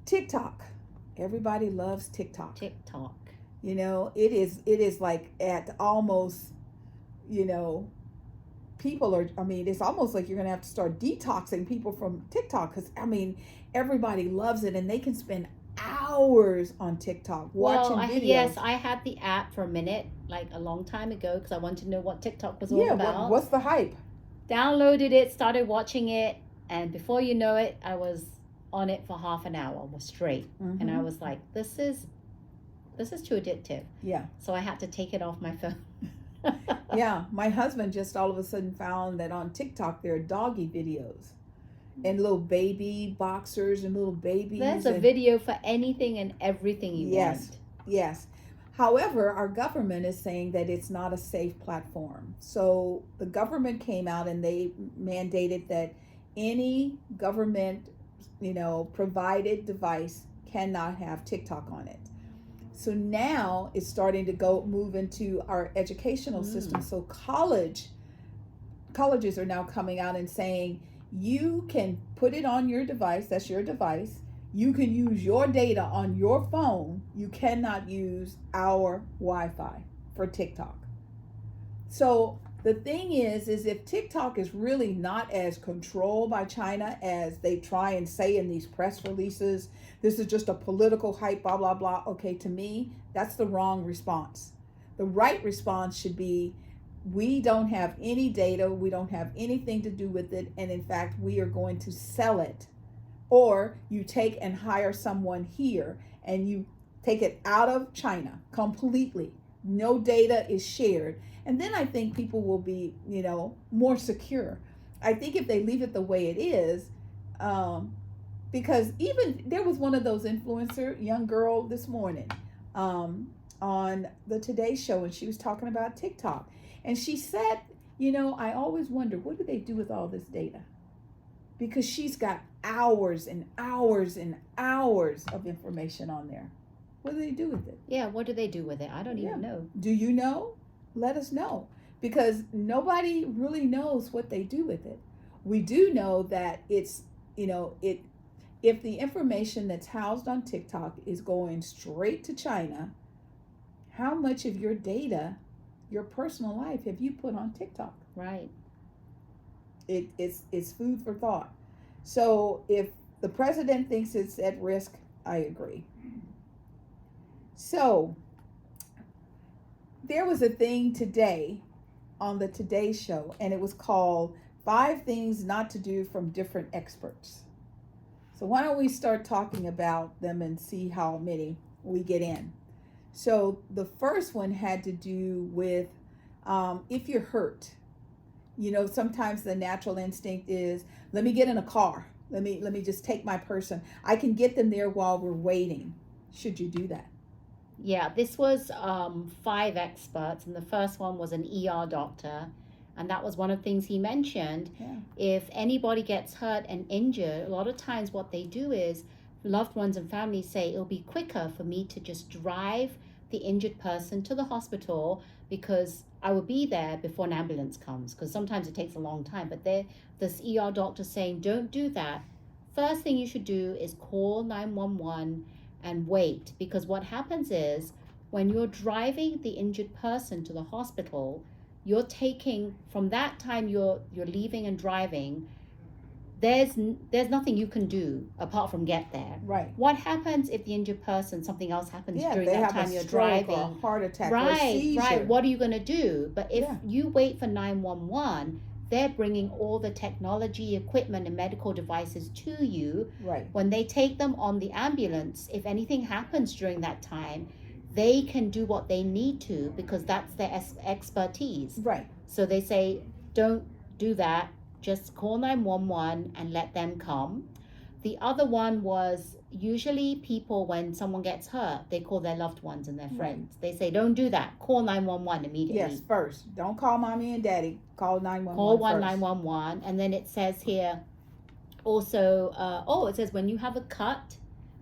TikTok. Everybody loves TikTok. TikTok. It is like at almost, people are, it's almost like you're going to have to start detoxing people from TikTok, because everybody loves it and they can spend hours on TikTok watching videos. Yes, I had the app for a minute, like a long time ago, because I wanted to know what TikTok was all about. What's the hype? Downloaded it, started watching it, and before you know it, I was on it for half an hour straight. Mm-hmm. And I was like, this is too addictive. Yeah. So I had to take it off my phone. Yeah, my husband just all of a sudden found that on TikTok there are doggy videos and little baby boxers and little babies. There's a video for anything and everything you want. Yes. However, our government is saying that it's not a safe platform. So the government came out and they mandated that any government, provided device cannot have TikTok on it. So now it's starting to move into our educational system. So colleges are now coming out and saying, you can put it on your device, that's your device. You can use your data on your phone. You cannot use our Wi-Fi for TikTok. So The thing is if TikTok is really not as controlled by China as they try and say in these press releases, this is just a political hype, blah, blah, blah. Okay, to me, that's the wrong response. The right response should be, we don't have any data, we don't have anything to do with it, and in fact, we are going to sell it. Or you take and hire someone here and you take it out of China completely. No data is shared. And then I think people will be, more secure. I think if they leave it the way it is, because even there was one of those influencer young girl this morning on the Today Show, and she was talking about TikTok. And she said, I always wonder, what do they do with all this data? Because she's got hours and hours and hours of information on there. What do they do with it? Yeah, what do they do with it? I don't even know. Do you know? Let us know. Because nobody really knows what they do with it. We do know that it's, if the information that's housed on TikTok is going straight to China, how much of your data, your personal life, have you put on TikTok? Right. It's food for thought. So if the president thinks it's at risk, I agree. So there was a thing today on the Today Show, and it was called 5 Things Not to Do from Different Experts. So why don't we start talking about them and see how many we get in. So the first one had to do with if you're hurt. Sometimes the natural instinct is, let me get in a car. Let me just take my person. I can get them there while we're waiting. Should you do that? Yeah, this was 5 experts, and the first one was an ER doctor, and that was one of the things he mentioned. Yeah. If anybody gets hurt and injured, a lot of times what they do is loved ones and families say, it'll be quicker for me to just drive the injured person to the hospital because I will be there before an ambulance comes, because sometimes it takes a long time. But this ER doctor saying, don't do that. First thing you should do is call 911 and wait, because what happens is when you're driving the injured person to the hospital, you're taking, from that time you're leaving and driving, there's nothing you can do apart from get there. Right. What happens if the injured person, something else happens during they that have time a you're stroke driving? or a heart attack right, or a seizure. Right. What are you going to do? But if you wait for 911, they're bringing all the technology, equipment, and medical devices to you. Right. When they take them on the ambulance, if anything happens during that time, they can do what they need to because that's their expertise. Right. So they say, don't do that. Just call 911 and let them come. The other one was usually people, when someone gets hurt, they call their loved ones and their friends. They say, don't do that. Call 911 immediately. Yes, first. Don't call mommy and daddy. Call 911 Call first. 911. And then it says here also, it says when you have a cut,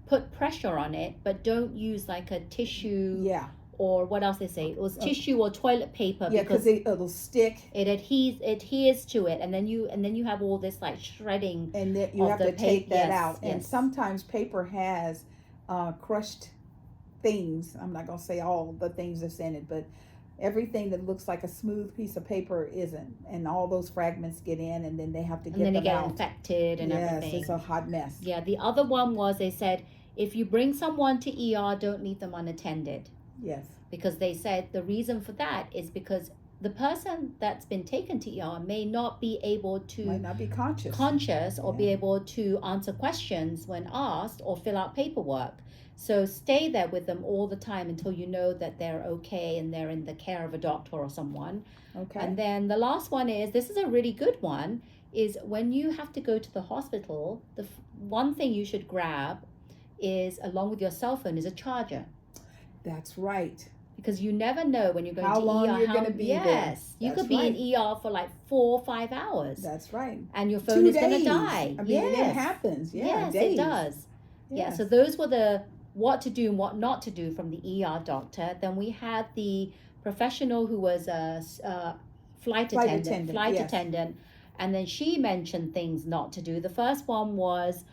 put pressure on it, but don't use like a tissue. Yeah. Or what else they say? It was tissue or toilet paper. Yeah, because it'll stick. It adheres to it, and then you have all this like shredding. And then you have to take that out. Yes. And sometimes paper has crushed things. I'm not gonna say all the things that's in it, but everything that looks like a smooth piece of paper isn't. And all those fragments get in, and then they have to get them out. And then they get infected and everything. Yes, it's a hot mess. Yeah. The other one was they said if you bring someone to ER, don't leave them unattended. Yes. Because they said the reason for that is because the person that's been taken to ER may not be able to might not be conscious or be able to answer questions when asked or fill out paperwork. So stay there with them all the time until you know that they're okay and they're in the care of a doctor or someone. Okay. And then the last one is, this is a really good one, is when you have to go to the hospital, the one thing you should grab is, along with your cell phone, is a charger. That's right. Because you never know when you're going how to long ER. You're going to be there. Yes, you That's could be right. in ER for like 4 or 5 hours. That's right. And your phone is going to die. I mean, it happens. Yeah, yes, days. it does. Yes. Yeah, so those were the what to do and what not to do from the ER doctor. Then we had the professional who was a flight attendant, and then she mentioned things not to do. The first one was,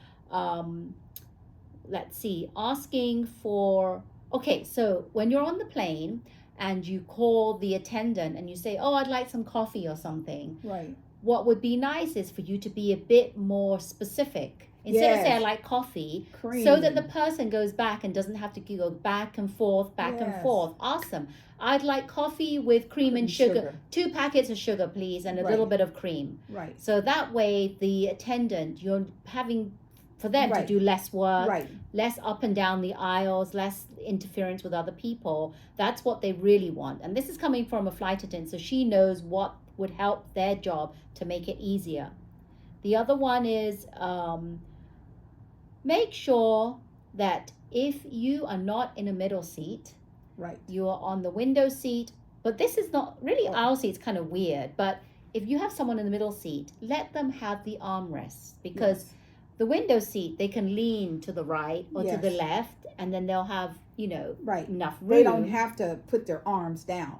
asking for. Okay, so when you're on the plane and you call the attendant and you say, oh, I'd like some coffee or something. Right. What would be nice is for you to be a bit more specific. Instead of Yes. say I like coffee, Cream. so that the person goes back and doesn't have to go back and forth, back and Yes. forth. Awesome. I'd like coffee with cream and sugar. 2 packets of sugar, please, and a little bit of cream. Right. So that way the attendant, you're having for them to Right. do less work, Right. less up and down the aisles, less interference with other people. That's what they really want. And this is coming from a flight attendant, so she knows what would help their job to make it easier. The other one is make sure that if you are not in a middle seat, Right. you are on the window seat. But this is not really aisle seat's kind of weird. But if you have someone in the middle seat, let them have the armrests, because the window seat, they can lean to the right or to the left, and then they'll have, enough room. They don't have to put their arms down.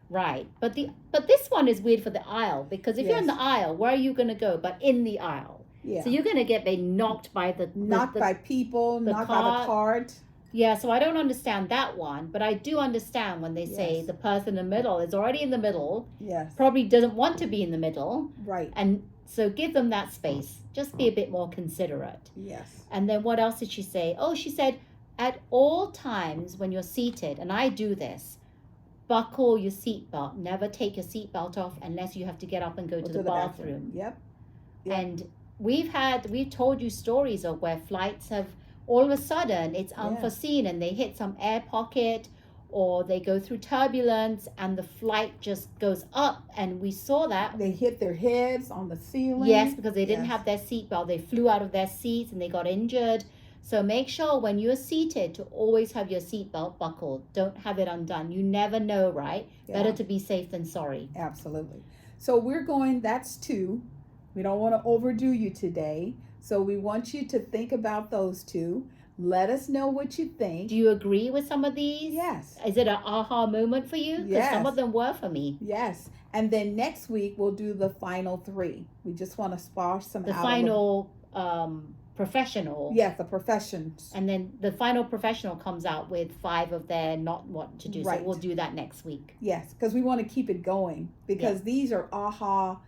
Right. But this one is weird for the aisle, because if you're in the aisle, where are you going to go but in the aisle? Yeah. So you're going to get knocked by by people, knocked by the cart. Yeah, so I don't understand that one, but I do understand when they say the person in the middle is already in the middle. Yes. Probably doesn't want to be in the middle. Right. And so give them that space. Just be a bit more considerate. Yes. And then what else did she say? Oh, she said, at all times when you're seated, and I do this, buckle your seatbelt. Never take your seatbelt off unless you have to get up and go to the bathroom. Yep. And we've told you stories of where flights have, all of a sudden, it's unforeseen and they hit some air pocket or they go through turbulence and the flight just goes up. And we saw that. They hit their heads on the ceiling. Yes, because they didn't have their seatbelt. They flew out of their seats and they got injured. So make sure when you're seated to always have your seatbelt buckled. Don't have it undone. You never know, right? Yeah. Better to be safe than sorry. Absolutely. So that's 2. We don't want to overdo you today. So we want you to think about those 2. Let us know what you think. Do you agree with some of these? Yes. Is it an aha moment for you? Because some of them were for me. Yes. And then next week we'll do the final 3. We just want to sparse some out. The final professional. Yes, the professions. And then the final professional comes out with 5 of their not what to do. Right. So we'll do that next week. Yes, because we want to keep it going. Because these are aha.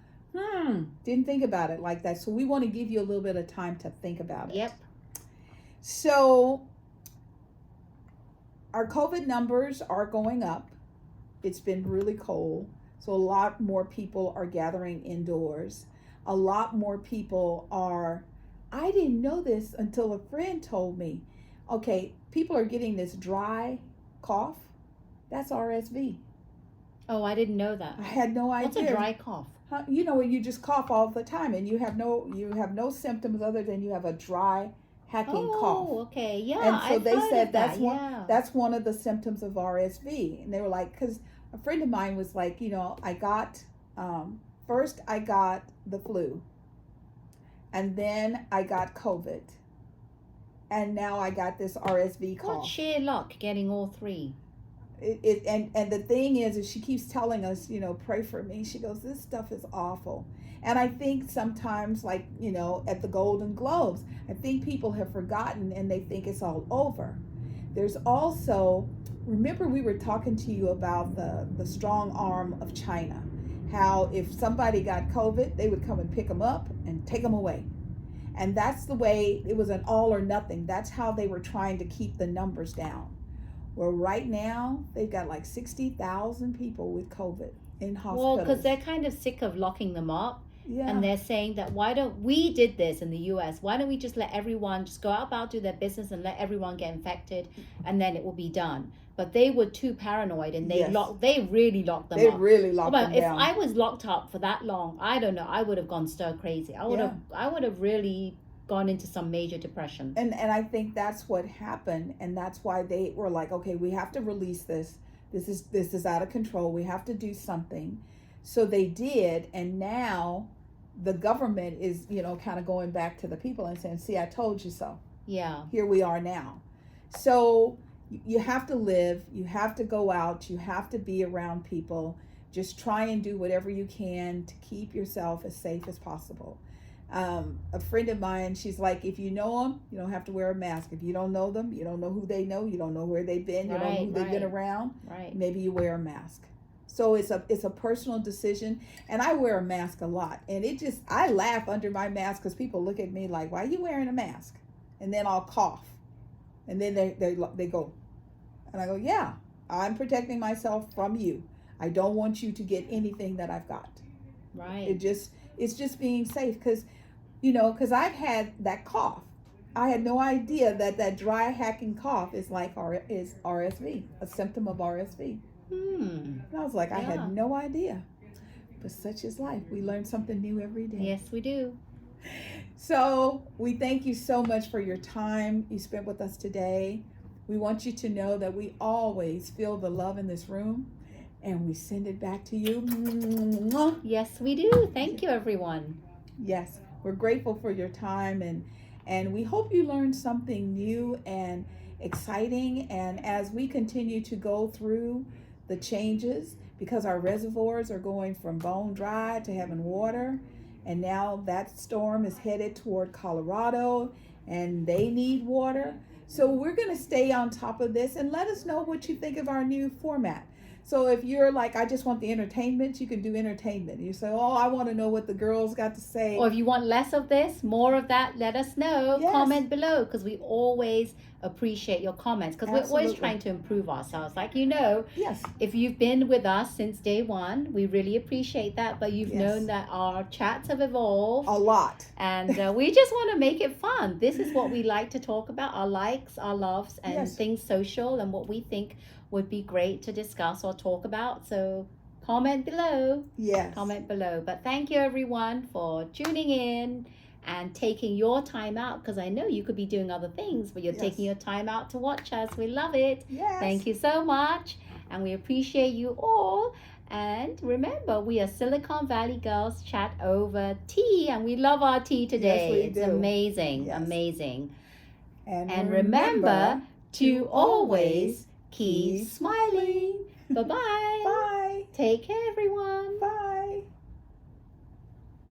Didn't think about it like that. So we want to give you a little bit of time to think about it. Yep. So our COVID numbers are going up. It's been really cold. So a lot more people are gathering indoors. A lot more people are, I didn't know this until a friend told me. Okay, people are getting this dry cough. That's RSV. Oh, I didn't know that. I had no idea. What's a dry cough? You know, when you just cough all the time and you have no symptoms other than you have a dry, hacking cough. Oh, okay, yeah. And so they said that's one of the symptoms of RSV. And they were like, because a friend of mine was like, I got first I got the flu, and then I got COVID, and now I got this RSV cough. What sheer luck getting all 3. And the thing is she keeps telling us, pray for me. She goes, this stuff is awful. And I think sometimes, like, at the Golden Globes, I think people have forgotten and they think it's all over. There's also, remember we were talking to you about the strong arm of China, how if somebody got COVID, they would come and pick them up and take them away. And that's the way, it was an all or nothing. That's how they were trying to keep the numbers down. Well, right now, they've got like 60,000 people with COVID in hospitals. Well, because they're kind of sick of locking them up. Yeah. And they're saying that we did this in the US. Why don't we just let everyone just go about, do their business and let everyone get infected and then it will be done. But they were too paranoid and they really locked them up. They really locked them if down. I was locked up for that long, I don't know, I would have gone stir crazy. I would have really gone into some major depression. And I think that's what happened, and that's why they were like, okay, we have to release this. This is out of control. We have to do something. So they did, and now the government is, kind of going back to the people and saying, see, I told you so. Yeah. Here we are now. So you have to live, you have to go out, you have to be around people. Just try and do whatever you can to keep yourself as safe as possible. A friend of mine, she's like, if you know them, you don't have to wear a mask. If you don't know them, you don't know who they know, you don't know where they've been, you don't know who they've been around, maybe you wear a mask. So it's a personal decision, and I wear a mask a lot, and I laugh under my mask because people look at me like, why are you wearing a mask? And then I'll cough, and then they go, and I go, yeah, I'm protecting myself from you. I don't want you to get anything that I've got. Right. It's just being safe, because I've had that cough. I had no idea that dry hacking cough is RSV, a symptom of RSV. And I was like, I had no idea. But such is life. We learn something new every day. Yes, we do. So we thank you so much for your time you spent with us today. We want you to know that we always feel the love in this room, and we send it back to you. Yes, we do. Thank you, everyone. Yes, we're grateful for your time, and we hope you learned something new and exciting. And as we continue to go through the changes, because our reservoirs are going from bone dry to having water, and now that storm is headed toward Colorado, and they need water. So we're going to stay on top of this, and let us know what you think of our new format. So if you're like, I just want the entertainment, you can do entertainment. You say, oh, I want to know what the girls got to say. Or if you want less of this, more of that, let us know. Yes. Comment below, because we always appreciate your comments, because we're always trying to improve ourselves. Like, yes, if you've been with us since day one, we really appreciate that. But you've known that our chats have evolved a lot. And we just want to make it fun. This is what we like to talk about, our likes, our loves, and things social, and what we think would be great to discuss or talk about. So comment below. Yes. Comment below. But thank you, everyone, for tuning in and taking your time out, because I know you could be doing other things, but you're taking your time out to watch us. We love it. Yes. Thank you so much, and we appreciate you all. And remember, we are Silicon Valley Girls Chat Over Tea, and we love our tea today. Yes, we it's do. Amazing, Yes. amazing. And remember to always keep keep smiling. Bye-bye. Bye. Take care, everyone. Bye.